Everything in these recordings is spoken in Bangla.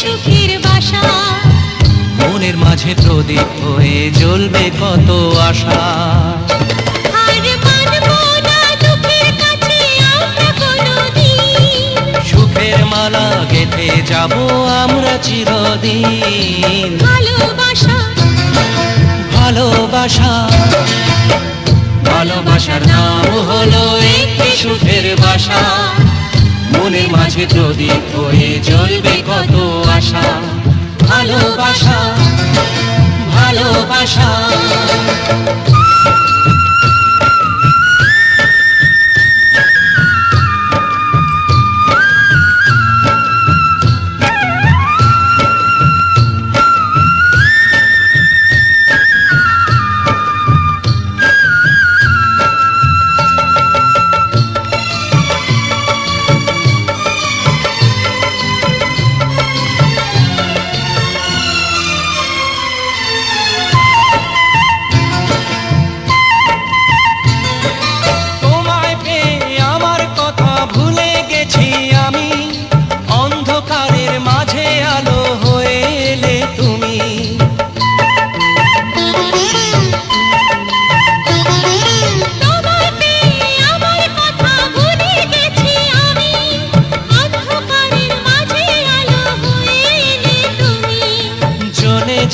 সুখের বাসা। মনের মাঝে প্রদীপ হয়ে জ্বলবে কত আশা। আর মানবো না দুঃখের কাছে আমরা কোনোদিন, সুখের মালা গেঁথে যাব আমরা চিরদিন। ভালোবাসা ভালোবাসা ভালোবাসার নাম হলো একটি সুখের বাসা। মনের মাঝে প্রদীপ হয়ে জ্বলবে কত আশা। ভালোবাসা ভালোবাসা।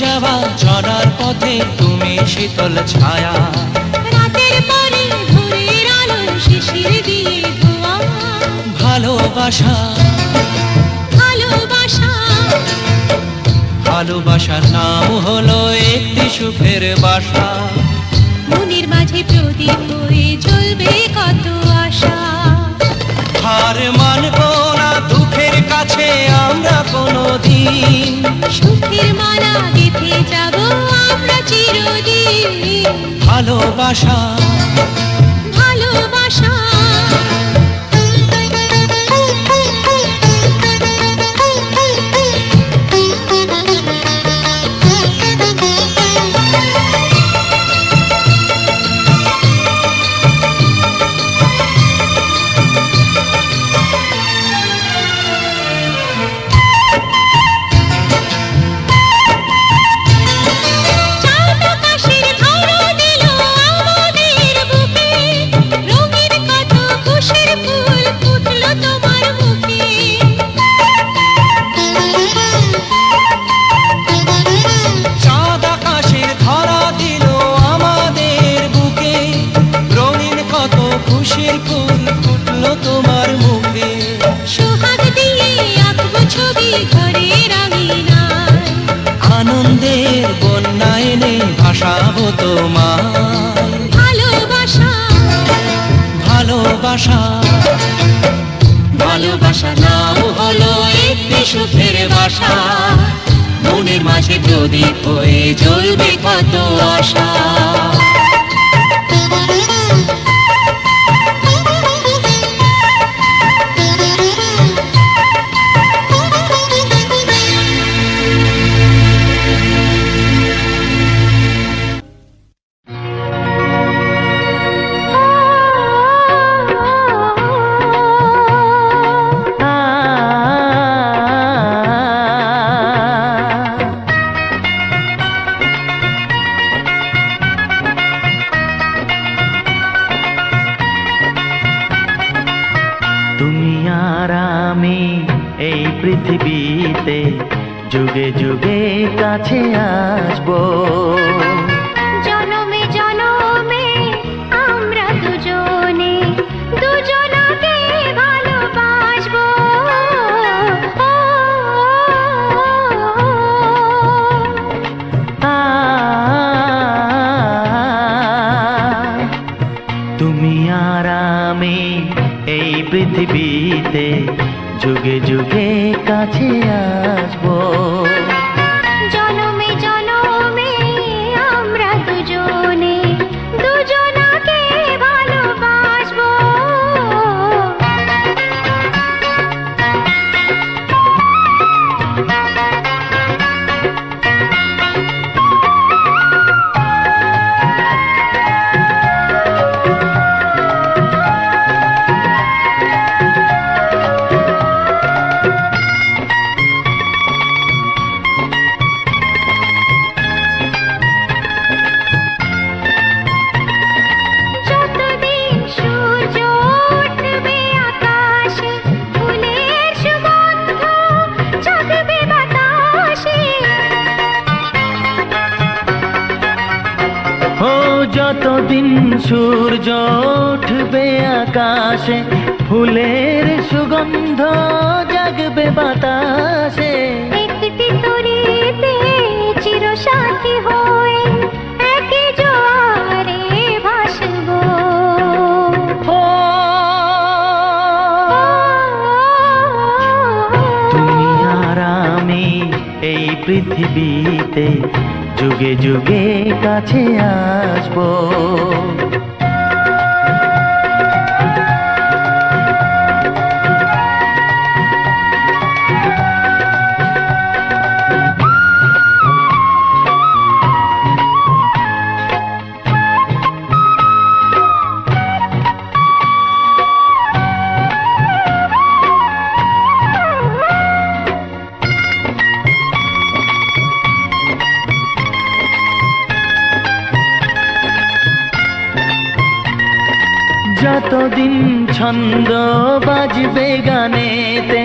যাওয়া চলার পথে তুমি শীতল ছায়া। রাতের পরে ভোরের আলো শিশির দিয়ে ধোয়া। ভালোবাসা ভালোবাসা ভালোবাসার নাম হলো একটি সুখের বাসা। মনের মাঝে প্রদীপ হয়ে জ্বলবে কত আশা। হার মানবো না দুঃখের কাছে আমরা কোনোদিন, সুখের মালা গেঁথে যাব আমরা চিরদিন। ভালোবাসা ভালোবাসা তোমার মুখে। সোহাগ দিয়ে আঁকবো ছবি ঘরের আঙিনায়। আনন্দের বন্যা এনে ভাসাবো তোমায়। ভালোবাসা ভালোবাসা ভালোবাসা নাম হলো একটি সুখের বাসা। মনের মাঝে প্রদীপ হয়ে জ্বলবে কত আশা। পৃথিবীতে যুগে যুগে কাছে আসবো। জনমে জনমে আমরা দুজনে দুজনকে ভালোবাসবো। তুমি আর আমি এই পৃথিবীতে যুগে যুগে কাছে আসবো। জনমে জনমে আমরা দুজনে দুজনকে ভালোবাসবো। আকাশে, ফুলের সুগন্ধ জাগবে বাতাসে। একটি তরিতে চিরসাথী হয়ে একই জোয়ারে ভাসবো। ও তুমি আর আমি এই পৃথিবীতে যুগে যুগে কাছে আসবো। যতদিন ছন্দ বাজবে গানেতে,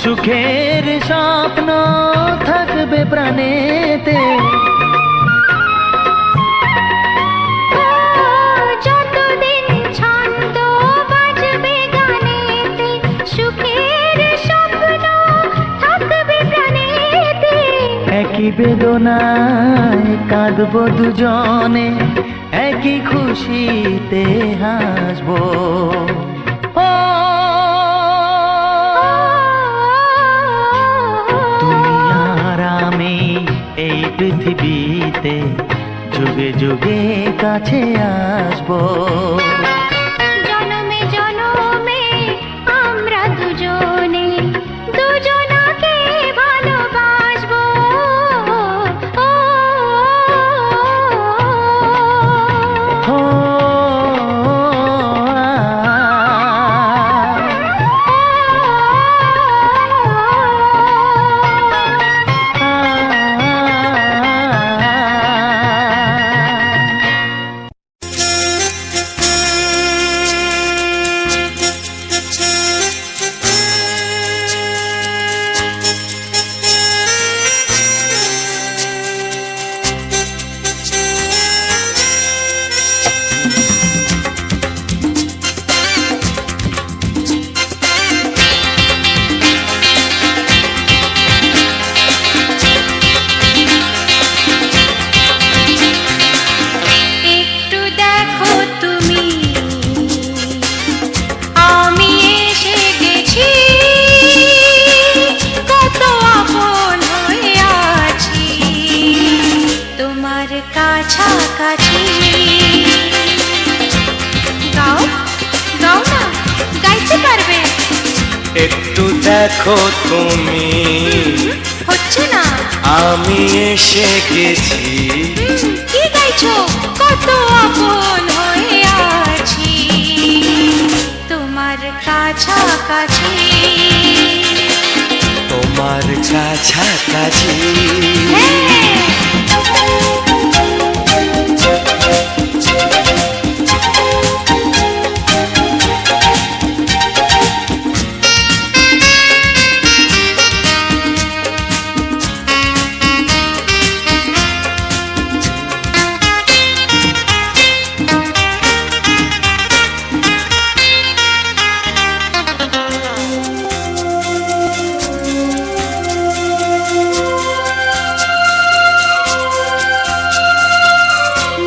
সুখের স্বপ্ন থাকবে প্রাণেতে। যতদিন ছন্দ বাজবে গানেতে, সুখের স্বপ্ন থাকবে প্রাণেতে। একই বেদনায় কাঁদবো দুজনে, একই খুশিতে হাসবো। ও তুমি আর আমি এই পৃথিবীতে যুগে যুগে কাছে আসবো। জনমে জনমে আমরা দুজনে দুজনাকে ভালোবাসবো। ও একটু দেখো তুমি, আমি এসে গেছি, কত আপন হয়ে আছি তোমার কাছাকাছি। গাও গাও না, গাইতে পারবে? একটু দেখো তুমি, হচ্ছে না। আমি এসে গেছি, কি গাইছো? কত আপন হয়ে আছি তোমার কাছাকাছি। তোমার কাছাকাছি।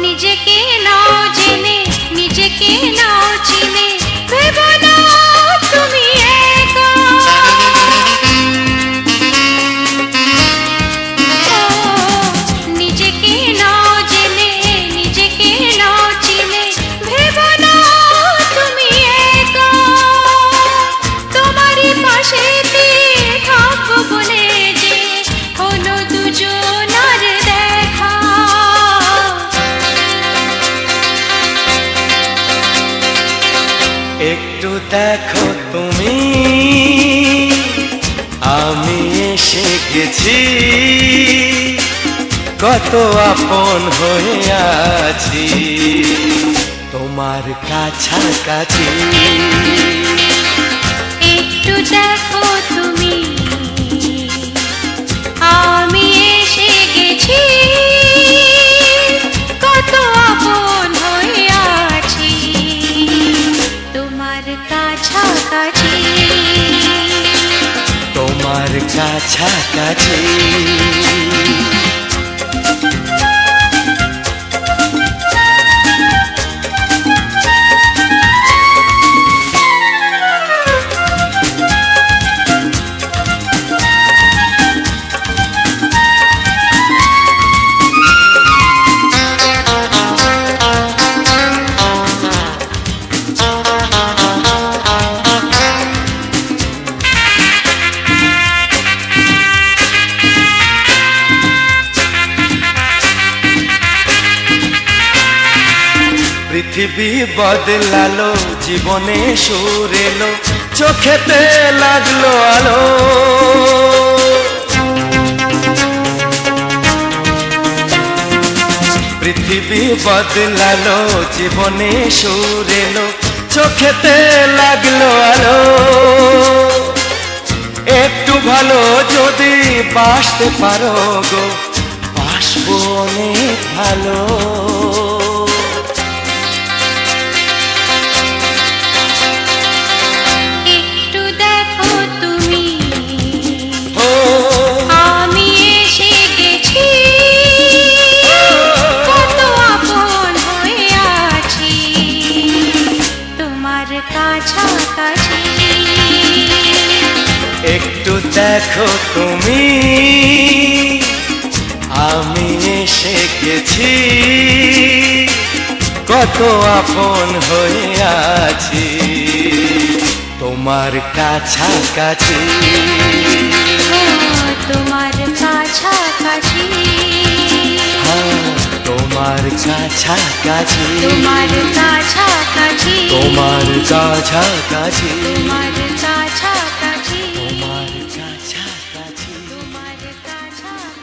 নিজেকে নাও জেনে, নিজেকে নাও চিনে, ভেবো না তুমি একা। নিজেকে নাও জেনে, নিজেকে নাও চিনে, ভেবো না তুমি একা। তোমারই পাশেতে থাকবো বলে যে হলো দুজনার দেখা। একটু দেখো তুমি, আমি এসে গেছি, কত আপন হয়ে আছি তোমার কাছাকাছি। একটু দেখো তুমি, আমি এসে গেছি, কত আপন হয়ে আছি তোমার কাছাকাছি তোমার কাছাকাছি পৃথিবী বদলালো জীবনে সুর এলো চোখেতে লাগলো আলো পৃথিবী বদলালো জীবনে সুর এলো চোখেতে লাগলো আলো একটু ভালো যদি বাসতে পারো গো বাসবো অনেক ভালো একটু দেখো তুমি আমি এসে গেছি কত আপন হয়ে আছি তোমার কাছাকাছি একটু দেখো তুমি আমি এসে গেছি কত আপন হয়ে আছি তোমার কাছাকাছি তোমার কাছাকাছি তোমার কাছাকাছি তোমার কাছাকাছি তোমার কাছাকাছি তোমার কাছাকাছি তোমার কাছাকাছি তোমার কাছাকাছি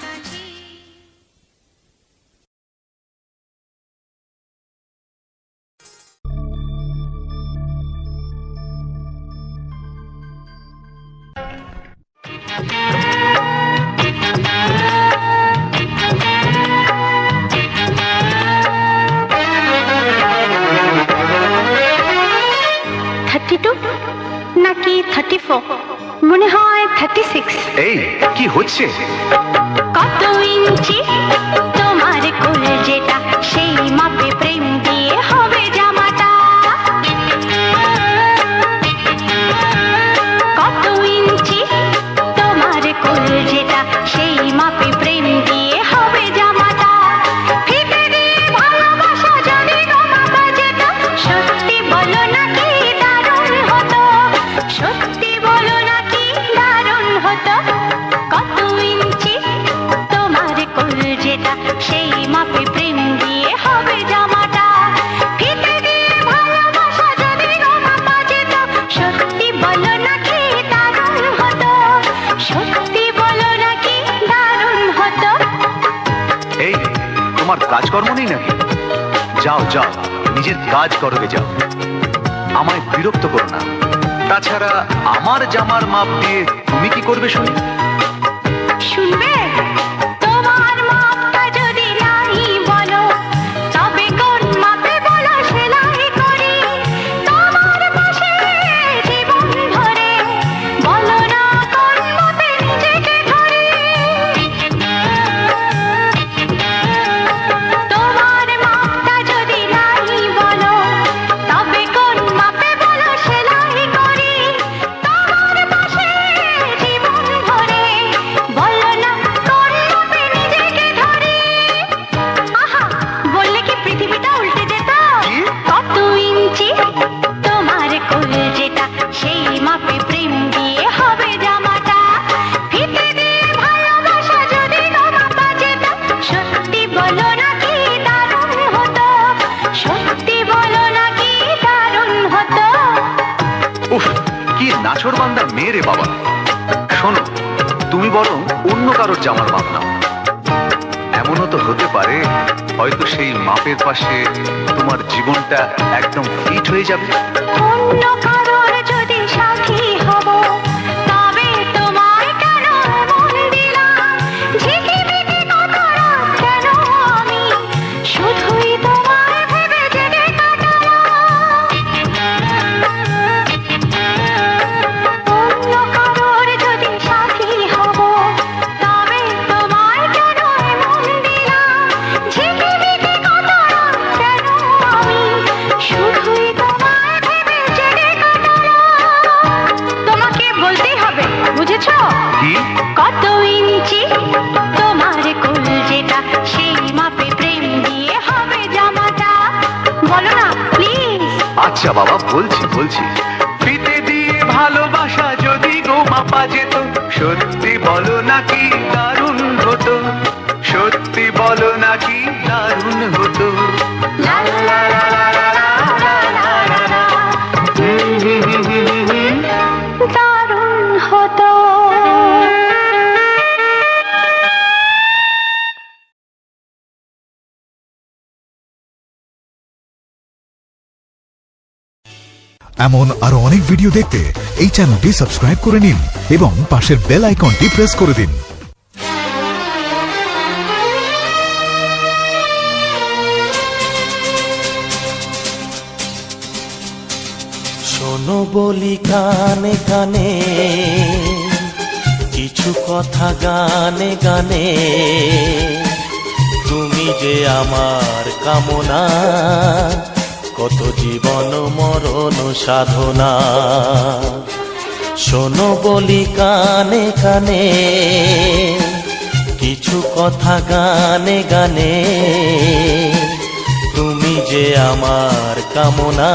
নাকি 34 মনে হয় 36 এই কি হচ্ছে কত ইঞ্চি তোমার কোল যেটা সেই মাপে প্রেম দিয়ে হবে জামাটা কত ইঞ্চি তোমার কোল যেটা সেই মাপে প্রেম দিয়ে হবে জামাটা ফিতে দিয়ে ভালোবাসা যদি গোমাপা যেত সত্যি বলো নাকি দারুণ হতো সত্যি বলো নাকি দারুণ হতো কত ইঞ্চি তোমার কোল যেটা সেই মাপে প্রেম দিয়ে হবে জামাটা ফিতে দিয়ে ভালোবাসা যদি গোমাপা যেত সত্যি বলো নাকি দারুণ হতো সত্যি বলো নাকি দারুণ হতো এই তোমার কাজকর্ম নেই নাকি যাও যাও নিজের কাজ করবে যাও আমায় বিরক্ত করো না তাছাড়া আমার জামার মাপ দিয়ে তুমি কি করবে শুনি শুনবে তোমার মাপটা যদি নাই বলো তবে কোন মাপে বলো সেলাই করি তোমার পাশে জীবন ভরে বলো না কোন মাপে নিজেকে ধরি তোমার মাপটা যদি নাই বলো তবে কোন মাপে বলো সেলাই করি তোমার পাশে জীবন ভরে বলো না কোন মাপে নিজেকে ধরি আহা বললে কি পৃথিবীটা উল্টে যেত কত ইঞ্চি তোমার কোল যেটা সেই মাপে প্রেম দিয়ে হবে জামাটা ফিতে দিয়ে ভালোবাসা যদি গোমাপা যেত সত্যি বলো নাকি দারুণ হতো সত্যি বলো নাকি দারুণ হতো উফ কি নাছোড়বান্দা মেয়ে রে বাবা শোনো তুমি বরং অন্য কারোর জামার মাপ নাও এমনও তো হতে পারে হয়তো সেই মাপের পাশে তোমার জীবনটা একদম ফিট হয়ে যাবে অন্য কারোর যদি সাথী হব তবে তোমায় কেন মন দিলাম ঝিকিমিকি কত রাত কেন আমি শুধুই তোমায় ভেবে জেগে কাটালাম আচ্ছা বাবা, বলছি বলছি। ফিতে দিয়ে ভালোবাসা যদি গো মাপা যেত, সত্যি বলো নাকি দারুণ হতো, সত্যি বলো নাকি দারুণ হতো। লা লা লা লা লা লা লা লা লা। দারুণ হতো। এমন আরো অনেক ভিডিও দেখতে এই চ্যানেলটি সাবস্ক্রাইব করে নিন এবং পাশের বেল আইকনটি প্রেস করে দিন। শোনো বলি কানে কানে, কিছু কথা গানে গানে, তুমি যে আমার কামনা, কত জীবন মরণ সাধনা। শোনো বলি কানে কানে, কিছু কথা গানে গানে, তুমি যে আমার কামনা,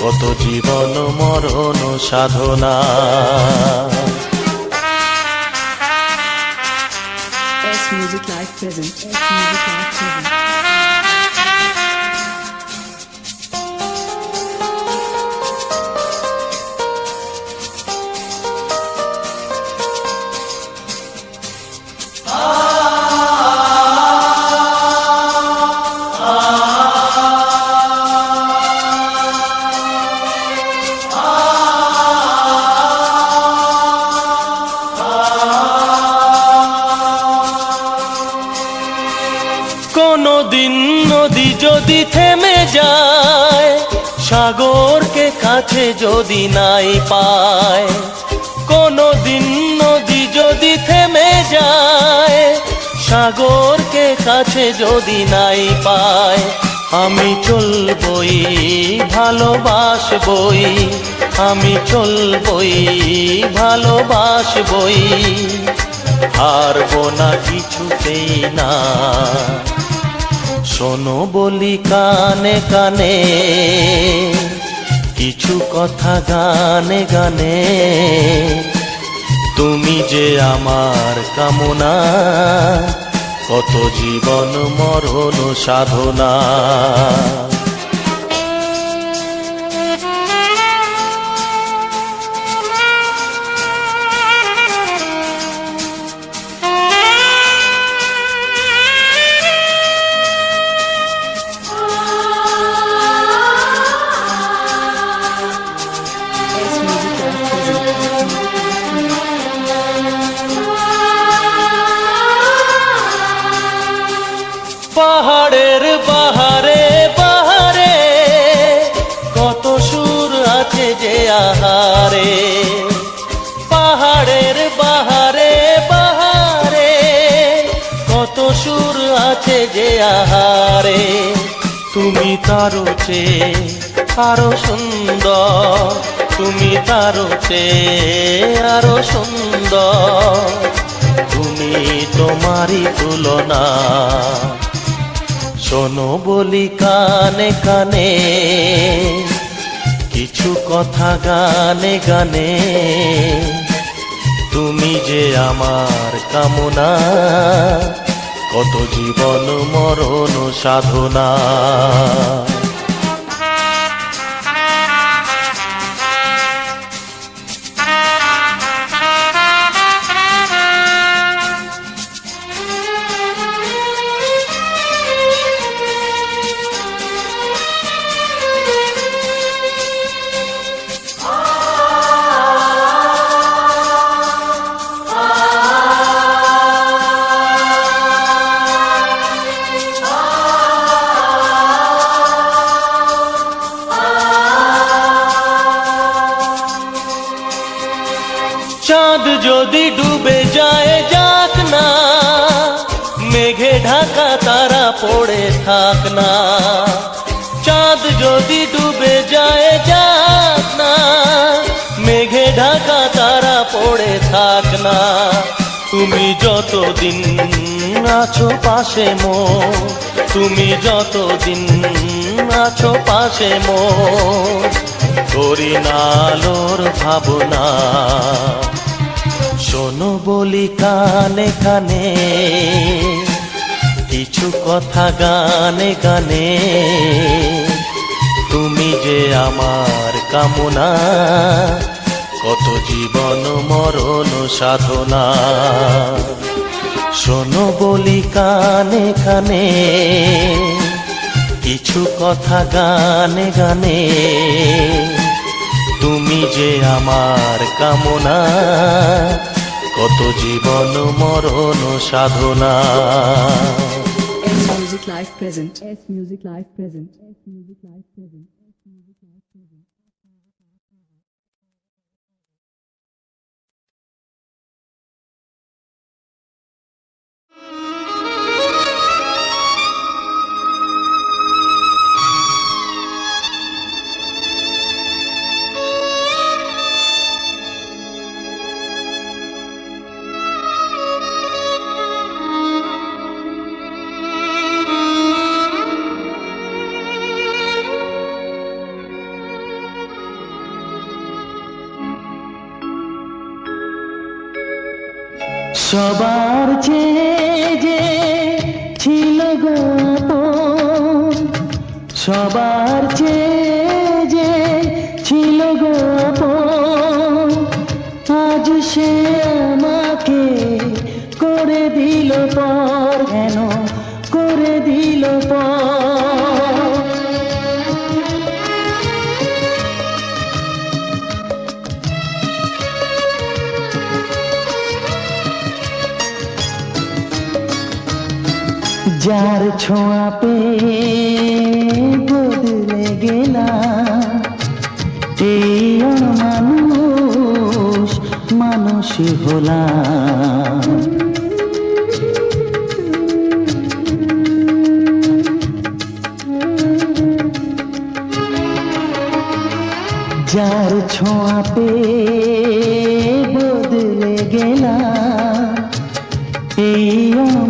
কত জীবন মরণ সাধনা। S Music Live present. S Music Live present. কোনদিন নদী যদি থেমে যায়, সাগরকে কাছে যদি নাই পায়, কোনদিন নদী যদি থেমে যায়, সাগরকে কাছে যদি নাই পায়, আমি চলবই ভালোবাসবই, আমি চলবই ভালোবাসবই, হারবো না কিছুতেই না। শোনো বলি কানে কানে, কিছু কথা গানে গানে, তুমি যে আমার কামনা, কত জীবন মরণ সাধনা। S Music Live present. পাহাড়ের বাহারে বাহারে, কত সুর আছে যে আহারে, পাহাড়ের বাহারে বাহারে, কত সুর আছে যে আহারে, তুমি তারও চেয়ে আরো সুন্দর, তুমি তারও চেয়ে আরো সুন্দর, তুমি তোমারই তুলনা। শোনো বলি কানে কানে, কিছু কথা গানে গানে, তুমি যে আমার কামনা, কত জীবন মরণ সাধনা। চাঁদ যদি ডুবে যায় যাক না, মেঘে ঢাকা তারা পড়ে থাক না, চাঁদ যদি ডুবে যায় যাক না, মেঘে ঢাকা তারা পড়ে থাক না, তুমি যতদিন আছো পাশে মোর, তুমি যতদিন আছো পাশে মোর, করি না আলোর ভাবনা। শোনো বলি কানে কানে কিছু কথা গানে গানে, তুমি যে আমার কামনা, কত জীবন মরণ সাধনা। শোনো বলি কানে কানে কিছু কথা গানে গানে, তুমি যে আমার কামনা, কত জীবন মরণ সাধনা। S Music Live present. S Music Live present. S Music Live present. S Music Live present. সবার চেয়ে যে ছিল গো আপন, সবার চেয়ে যে ছিল গো আপন, আজ সে আমাকে করে দিল পর, কেন করে দিল পর। যার ছোঁয়া পেয়ে বদলে গেলাম, এই মানুষ মানুষ হলাম। যার ছোঁয়া পেয়ে বদলে গেলাম, এই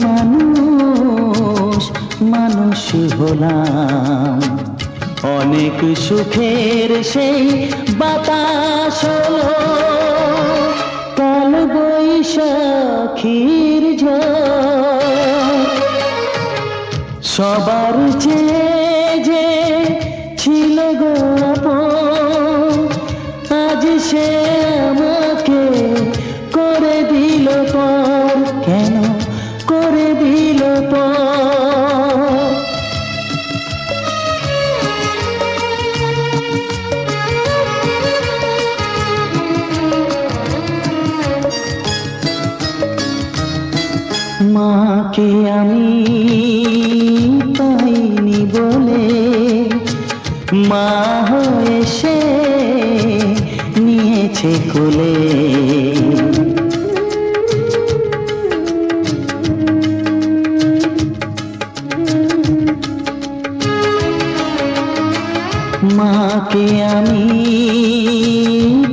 মানুষ মানুষ হলাম। অনেক সুখের সেই বাতাস হলো, কাল বৈশাখীর ঝড়। সবার চেয়ে যে ছিল গো আপন, আজ সে আমাকে করে দিল পর, কেন করে দিল পর। মাকে আমি পাইনি বলে, মা হয়ে সে নিয়েছে কোলে। মাকে আমি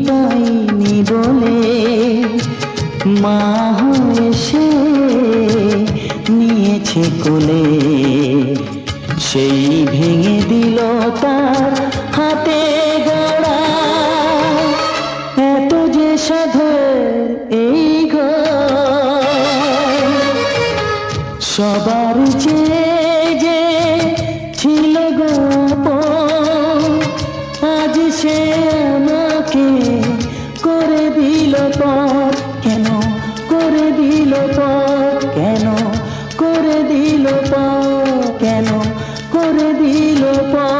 পাইনি বলে, মা হয়ে সে নিয়েছে কোলে। সেই ভেঙে দিল তার হাতে গড়া, এত যে সাধের এই ঘর। সবার চেয়ে যে ছিল গো আপন, আজ সে আমাকে করে দিল পর, কেন করে দিল পর, কেন করে দিল পর, কেন করে দিল পর।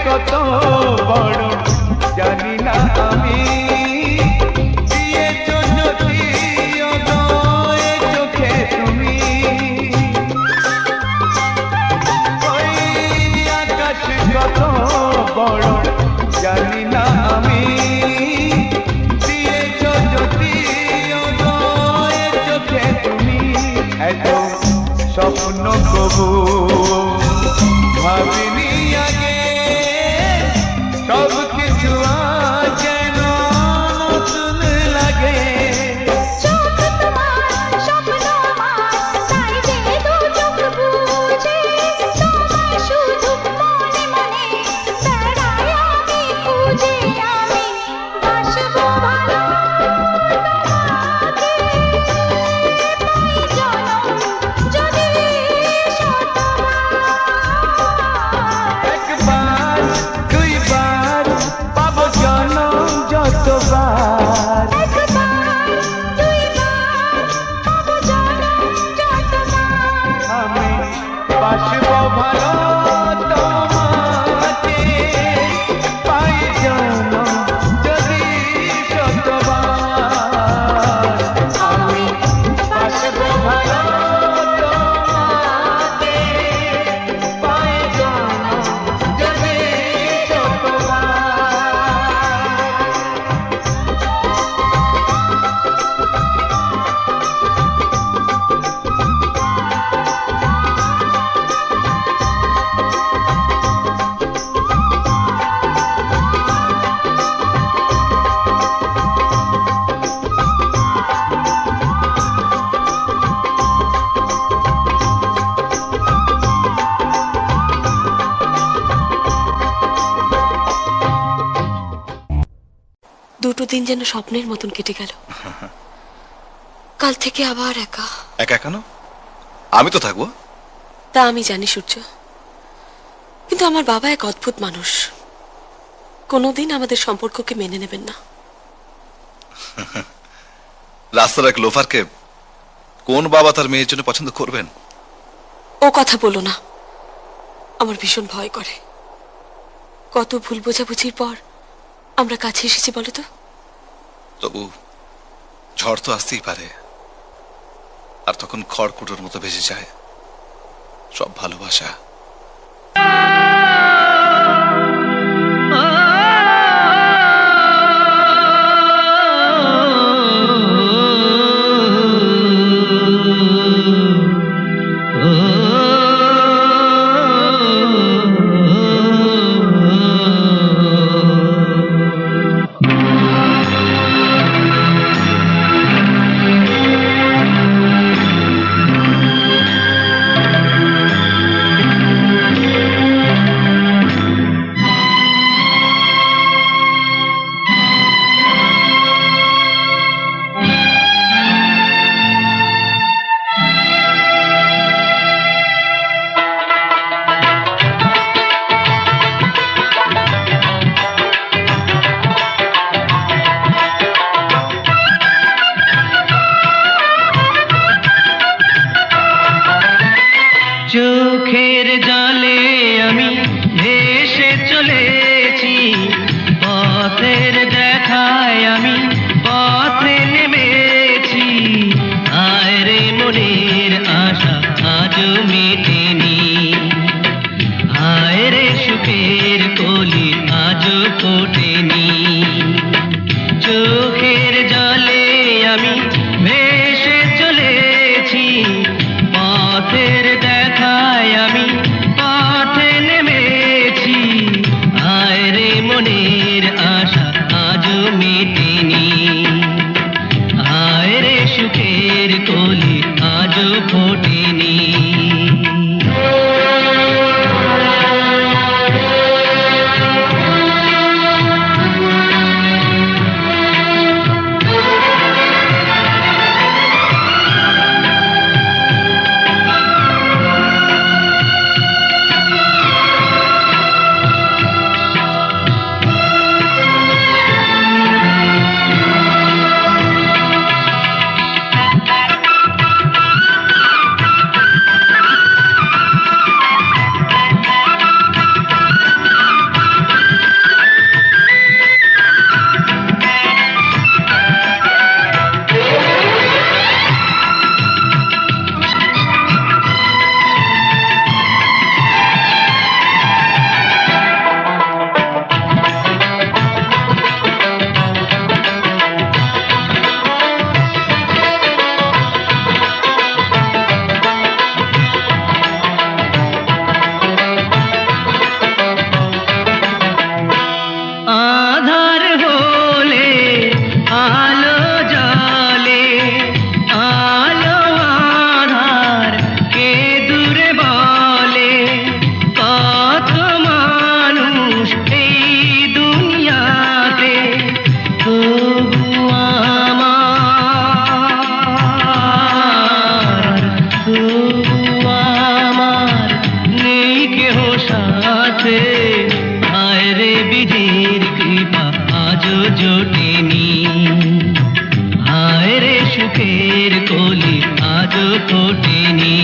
কত বড় জানি না আমি দিয়েছো যদি অদয় চোখে তুমি ওই আকাশ কত বড় জানি না আমি দিয়েছো যদি অদয় চোখে তুমি এত স্বপ্ন কবু ভাবিনি আগে সব কিছু আজ যেন নতুন লাগে চোখ তোমার স্বপ্ন আমার তাই যে দু চোখ বুঝে তোমায় শুধু মনে মনে বেড়াই আমি খুঁজে আমি বাসবো ভালো তোমাকে পাই জনম যদি একবার দুইবার পাবো জনম যতবার আমি বাসবো ভালো তোমাকে পাই জনম যদি শতবার আমি বাসবো ভালো তোমাকে পাই জনম যদি শতবার দুটো দিন যেন স্বপ্নের মতন কেটে গেল। কাল থেকে আবার একা। একা কেন? আমি তো থাকবো। তা আমি জানি সূর্য, কিন্তু আমার বাবা এক অদ্ভুত মানুষ, কোনোদিন আমাদের সম্পর্ককে মেনে নেবেন না। রাস্তার এক লোফারকে কোন বাবা তার মেয়ের জন্য পছন্দ করবেন? ও কথা বলো না, আমার ভীষণ ভয় করে। কত ভুল বোঝাবুঝির পর আমরা কাছে এসেছি বলো তো। তবু ঝড় তো আসতেই পারে, আর তখন খড়কুটোর মতো ভেসে যায় সব ভালোবাসা। চোখের জলে আমি ভেসে চলেছি, পথের দেখায় আমি পথে নেমেছি। আয় রে মনের আশা আজও মেটেনি, আয় রে সুখের কলি আজও ফোটেনি। চোখের জলে আমি ভেসে চলেছি, পথের দেখায় আমি পথে নেমেছি। আয় রে মনের আশা আজও মেটেনি, আয় রে সুখের কলি আজও ফোটেনি। সাথে হায় রে বিধির কৃপা আজও জোটেনি হায় রে সুখের কলি আজও ফোটেনি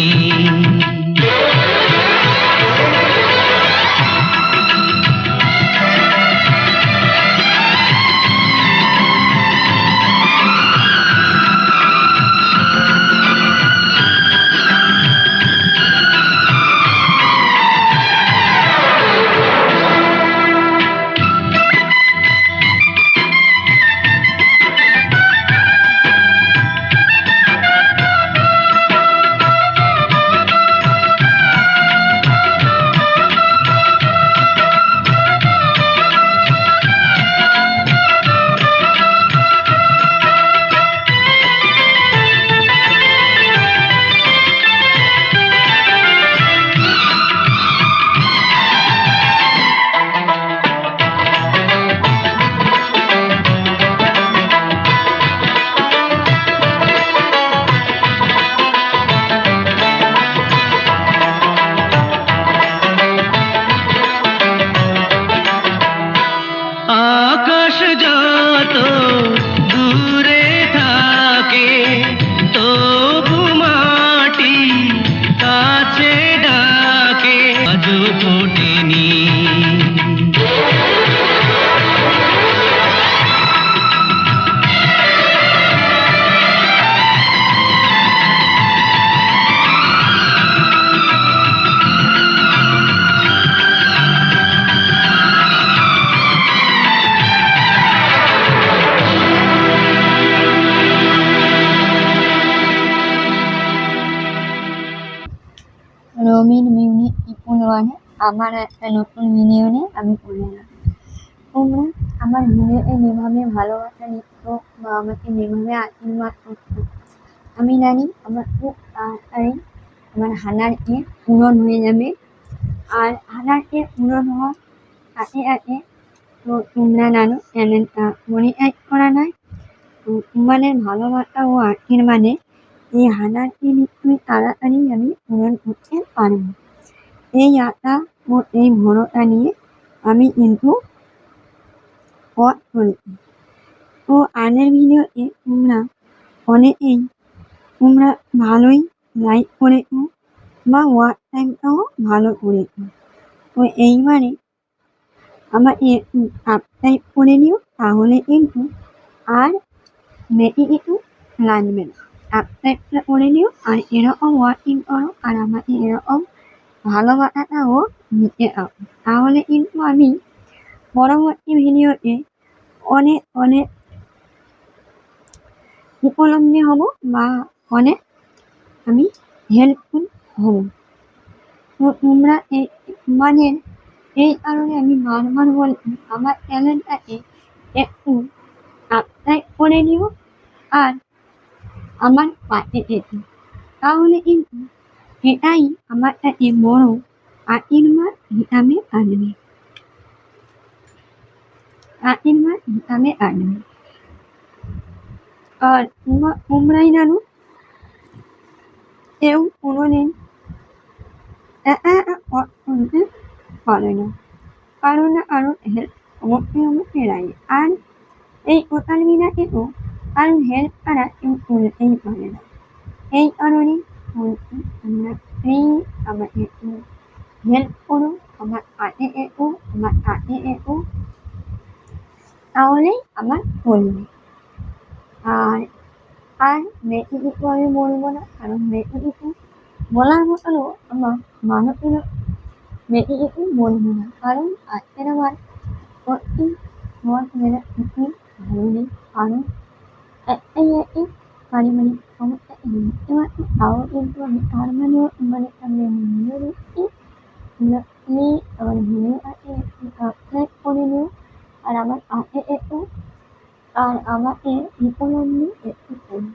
আকাশ যত দূরে থাকে তবু মাটি কাছে ডাকে আজও ফোটেনি রমির মিউনিক টিপুন ওয়ানে আমার একটা নতুন ভিডিওনে আমি চলে এলাম। তোমরা আমার ভিডিওতে যেভাবে ভালোবাসা নিচ্ছ বা আমাকে যেভাবে আশীর্বাদ করছো আমি জানি আমার খুব তাড়াতাড়ি আমার হাজার এ পূরণ হয়ে যাবে। আর হাজার এ পূরণ হওয়ার সাথে সাথে তো তোমরা জানো চ্যানেলটা মনিটাইজ করা নয়, তো তোমাদের ভালোবাসা ও আশীর্বাদে এই হাজারটি নিশ্চয়ই তাড়াতাড়ি আমি পূরণ করতে পারবো। এই আশা ও এই ভরসা নিয়ে আমি কিন্তু পথ চলছি। তো আগের ভিডিওতে তোমরা অনেকেই তোমরা ভালোই লাইক করেছো বা ওয়াচ টাইমটাও ভালো করেছো। তো এইবারে আমাকে একটু সাবস্ক্রাইব করে নিও, তাহলে কিন্তু আর বেশি কিছু লাগবে না। সাবস্ক্রাইবটা করে নিও আর এরকম ওয়াচিং করো আর আমাকে এরকম ভালোবাসাটাও দিতে থাকো, তাহলে কিন্তু আমি পরবর্তী ভিডিওতে অনেক অনেক উপলব্ধি হব বা অনেক আমি হেল্পফুল হব। তো তোমরা তোমাদের এই কারণে আমি বারবার বলছি আমার চ্যানেলটাকে একটু সাবস্ক্রাইব করে নিও আর আমার পাশে যেতে, তাহলে কিন্তু এটাই আমার কাছে বড় আশীর্বাদ হিসাবে আসবে। আর তোমরাই জানো কেউ কোনোদিন একা একা পথ চলতে পারে না, কারো না কারো হেল্প অবশ্যই লাগে। আর এই সোশ্যাল মিডিয়াতেও কারো হেল্প ছাড়া কেউ চলতেই পারে না। এই কারণে বলছি তোমরা প্লিজ আমাকে একটু হেল্প করো, আমার পাশে এসো, তাহলেই আমার চলবে। আর আর বেশি কিছু আমি বলবো না, কারণ বেশি কিছু বলার মতনও আমার মানুষের বেশি কিছু বলবো না, কারণ আজকের আমার সত্যি মত মেরে কিছুই ভালো নেই। কারণ একটাই পারিবারিক সমস্যা বুঝতে পারছি, তাও কিন্তু আমি তার মানেও তোমাদের সামনে ভিডিও দিচ্ছি। তোমরা প্লিজ আমার ভিডিওটাকে একটু সাবস্ক্রাইব করে নিও আর আমার পাশে একটু আর আমাকে উপলব্ধি একটু করো,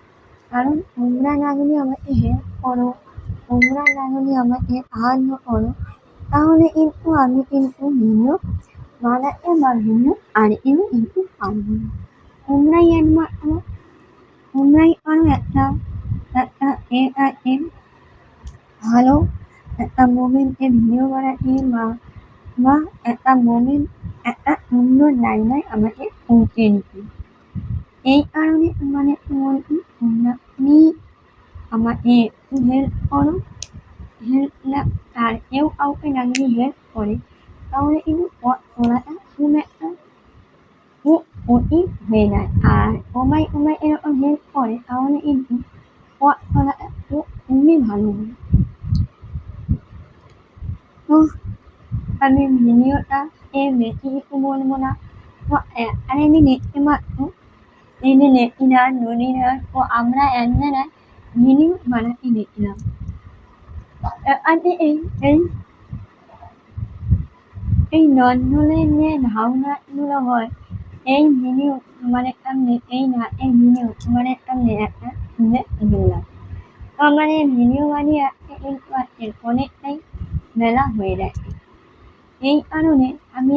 কারণ তোমরা না যদি আমাকে হেল্প করো, তোমরা না যদি আমাকে সাহায্য করো, তাহলে কিন্তু আমি কিন্তু ভিডিও বানাতে বা ভিডিও আর কিন্তু পারবো না। তোমরাই একমাত্র তোমরাই আরও একটা ভালো একটা মোমেন্টে ভিডিও বানাতে বা বা একটা মোমেন্ট একটা অন্য জায়গায় আমাকে পৌঁছে দিতে। এই কারণে মানে বলছি তোমরা প্লিজ আমাকে একটু হেল্প করো। হেল্প না আর কেউ কাউকে না যদি হেল্প করে তাহলে কিন্তু পথ চলাটা খুব একটা খুব কঠিন হয়ে যায়। আর সবাই সবাই এরকম হেল্প করে তাহলে কিন্তু পথ চলাটা খুবই ভালো হয়। তো আমি ভিডিওটা বেশি কিছু বলবো না। তো এখানে আমি দেখতে পাচ্ছ এই যে নেকিরা নদীরা তো আমরা এক জায়গায় ভিডিও বানাতে গেছিলাম। এখানে এই নন্দনের যে ধারণাগুলো হয় এই ভিডিও তোমাদের সামনে এই নাচের ভিডিও তোমাদের সামনে একটা তুলে ধরলাম। তো আমার এই ভিডিও বানিয়ে আসতে কিন্তু আজকে অনেকটাই বেলা হয়ে গেছে। এই কারণে আমি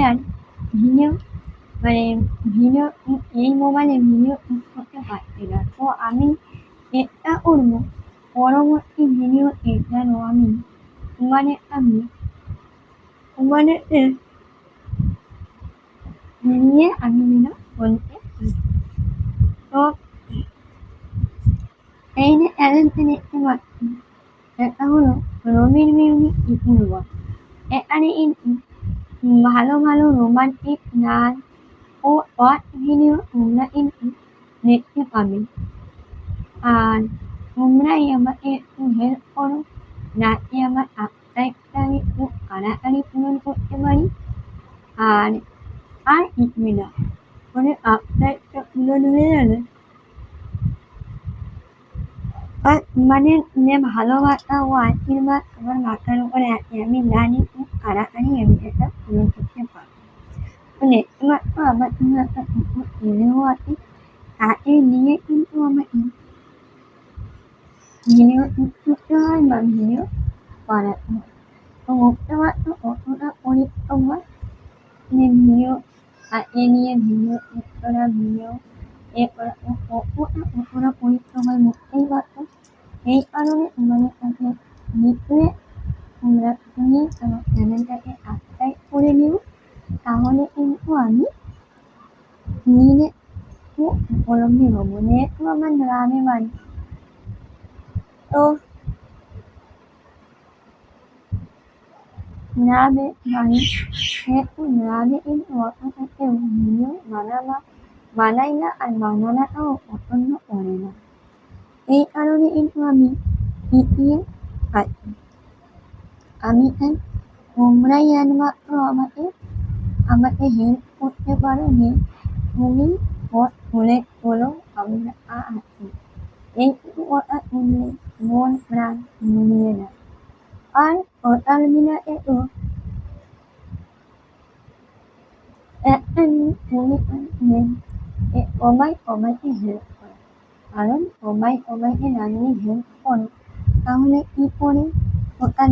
আর ভিডিও মানে ভিডিও এই মোবাইলে ভিডিও করতে পারছি না। তো আমি চেষ্টা করবো পরবর্তী ভিডিওতে যেন আমি তোমাদের সামনে তোমাদেরকে নিয়ে আমি যেন বলতে পারি। তো এই যে চ্যানেলটা দেখতে পাচ্ছি এটা হলো রবির মিউজিক ইউটিউবার। এখানে কিন্তু ভালো ভালো রোমান্টিক নাচ ও শর্ট ভিডিও তোমরা কিন্তু দেখতে পাবে। আর তোমরাই আমাকে একটু হেল্প করো যাতে আমার সাবস্ক্রাইবটা আমি খুব তাড়াতাড়ি পূরণ করতে পারি। আর আর কিছুই না মানে সাবস্ক্রাইবটা পূরণ হয়ে গেলে আর মানে যে ভালোবাসা ও আশীর্বাদ আমার মাথার উপরে আছে আমি জানি খুব তাড়াতাড়ি আমি এটা পূরণ করতে পারবো। তো দেখতে পাচ্ছ আমার জন্য একটা কুকুর কিনেও আছে তাকে নিয়ে কিন্তু আমাকে ভিডিও শুট করতে হয় বা ভিডিও বানাতে হয়। তো বুঝতে পারছো কতটা পরিশ্রম হয় যে ভিডিও তাকে নিয়ে ভিডিও শুট করা ভিডিও এ করা কতটা পরিশ্রম হয় বুঝতেই পারছো। এই কারণে তোমাদের কাছে নিচে তোমরা প্লিজ আমার চ্যানেলটাকে সাবস্ক্রাইব করে নিও তাহলে কিন্তু আমি নিজে খুব উপলব্ধি হবো যেহেতু আমার গ্রামে বাড়ি। তো গ্রামে বাড়ি যেহেতু গ্রামে কিন্তু অতটা কেউ ভিডিও বানাই না আর বানানোটাও পছন্দ করে না। এই কারণে কিন্তু আমি পিছিয়ে আছি। আমি চাই তোমরাই একমাত্র আমাকে হেল্প করতে পারো যে তুমি পথ খুলে তোলো আমরা আছি। এইটুকু কথা শুনলে মন প্রাণ মিলিয়ে যায়। আর সোশ্যাল মিডিয়াতে তো একটা জিনিস মনে রাখবেন যে সবাই সবাইকে হেল্প করে। কারণ সবাই সবাইকে না যদি হেল্প করো তাহলে কী করে সোশ্যাল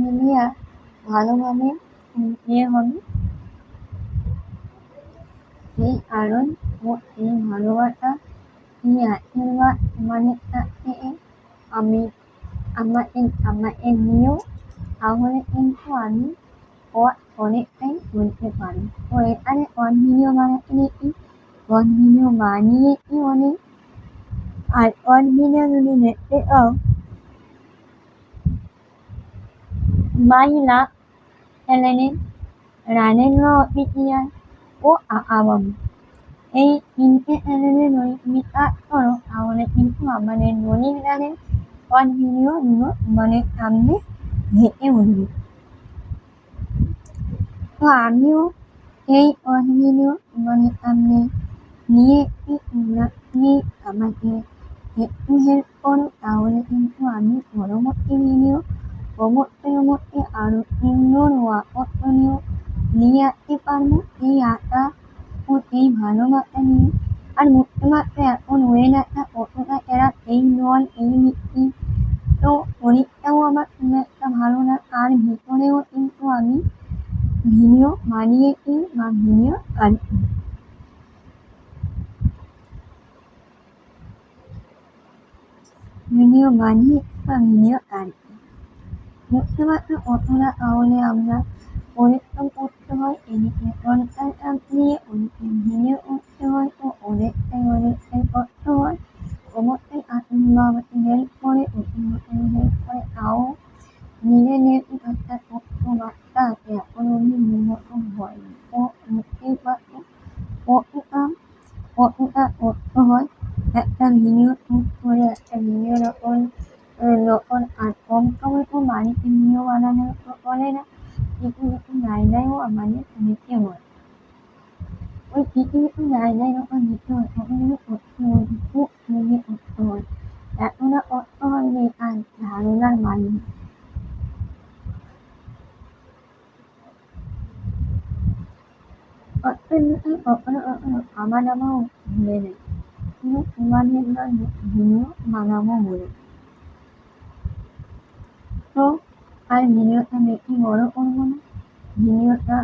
মিডিয়া ভালোভাবে হবে। এই কারণ ও এই ভালোবাসা এই আশীর্বাদ তোমাদের কাছ থেকে আমি আমাকে নিয়েও তাহলে কিন্তু আমি পথ অনেকটাই চলতে পারি। তো এখানে শর্ট ভিডিও বানাতে দেখি শর্ট ভিডিও বানিয়েছি অনেক। আর শর্ট ভিডিও যদি দেখতে চাও মাইলা চ্যানেলে রানেন্দ্র অফিসিয়াল ও আবাম এই তিনটে চ্যানেলে যদি তুমি কাজ করো তাহলে কিন্তু আমাদের রনির গানের শর্ট ভিডিওগুলো তোমাদের সামনে ভেসে উঠবে। তো আমিও এই শর্ট ভিডিও তোমাদের সামনে নিয়ে এসেছি তোমরা প্লিজ আমাকে একটু হেল্প করো তাহলে কিন্তু আমি পরবর্তী ভিডিও অবশ্যই আরও সুন্দর ও আকর্ষণীয় নিয়ে আসতে পারবো এই আশা ও এই ভালোবাসা নিয়ে। আর বুঝতে পারছো এখন ওয়েদারটা কতটা খারাপ এই জল এই বৃষ্টি। তো শরীরটাও আমার খুব একটা ভালো না আর ভিতরেও কিন্তু আমি ভিডিও বানিয়েছি বা ভিডিও কাটছি। ভিডিও বানিয়েছি বা ভিডিও কাটছি। বুঝতে পারছো কতটা তাহলে আমরা পরিশ্রম করতে হয় এদিকে কন্টেন্ট নিয়ে ওদিকে ভিডিও করতে হয় তো অনেকটাই কষ্ট হয় অবশ্যই আসলে আমাকে হেল্প করে হেল্প করে তাও নিজে যেহেতু একটা ছোট্ট বাচ্চা আছে এখন অব্দি মতো হয়নি তো বুঝতেই পারছো কতটা কষ্ট হয় একটা ভিডিও শুট করে একটা ভিডিও যখন আর কম সময় তো বাড়িতে ভিডিও বানানো তো করে না কিছু কিছু জায়গায়ও আমাদের নিতে হয় ওই কিছু কিছু জায়গায় যখন নিতে হয় তখন কিন্তু করতে হয় খুব খুবই কষ্ট হয় এতটা কষ্ট হয় যে আর ধারণার বাইরে কখনো কখনো আমার নামাও ভুলে যায় কিন্তু তোমাদের জন্য ভিডিও বানাবো বলে তো আর ভিডিওটা বেশি বড় করবো না ভিডিওটা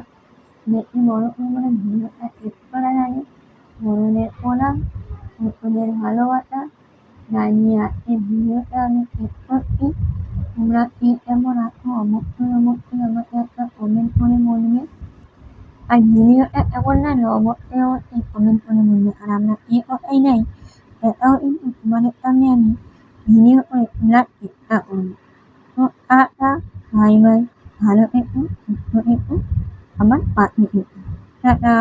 বেশি বড় করবো না ভিডিওটা শেষ করার আগে বড়দের প্রণাম ছোটদের ভালোবাসা জানিয়ে আজকে ভিডিওটা আমি শেষ করছি তোমরা কে কেমন আছো অবশ্যই আমাকে একটা কমেন্ট করে বলবে আর ভিডিওটা কেমন লাগলো অবশ্যই কমেন্ট করে বলবে আর আমরা কে কথাই নাই সেটাও কিন্তু তোমাদের সামনে আমি ভিডিও করে তোলার চেষ্টা করবো তো টাটা বাই বাই ভালো থেকো সুস্থ থেকো আমার পাশে থেকো টাটা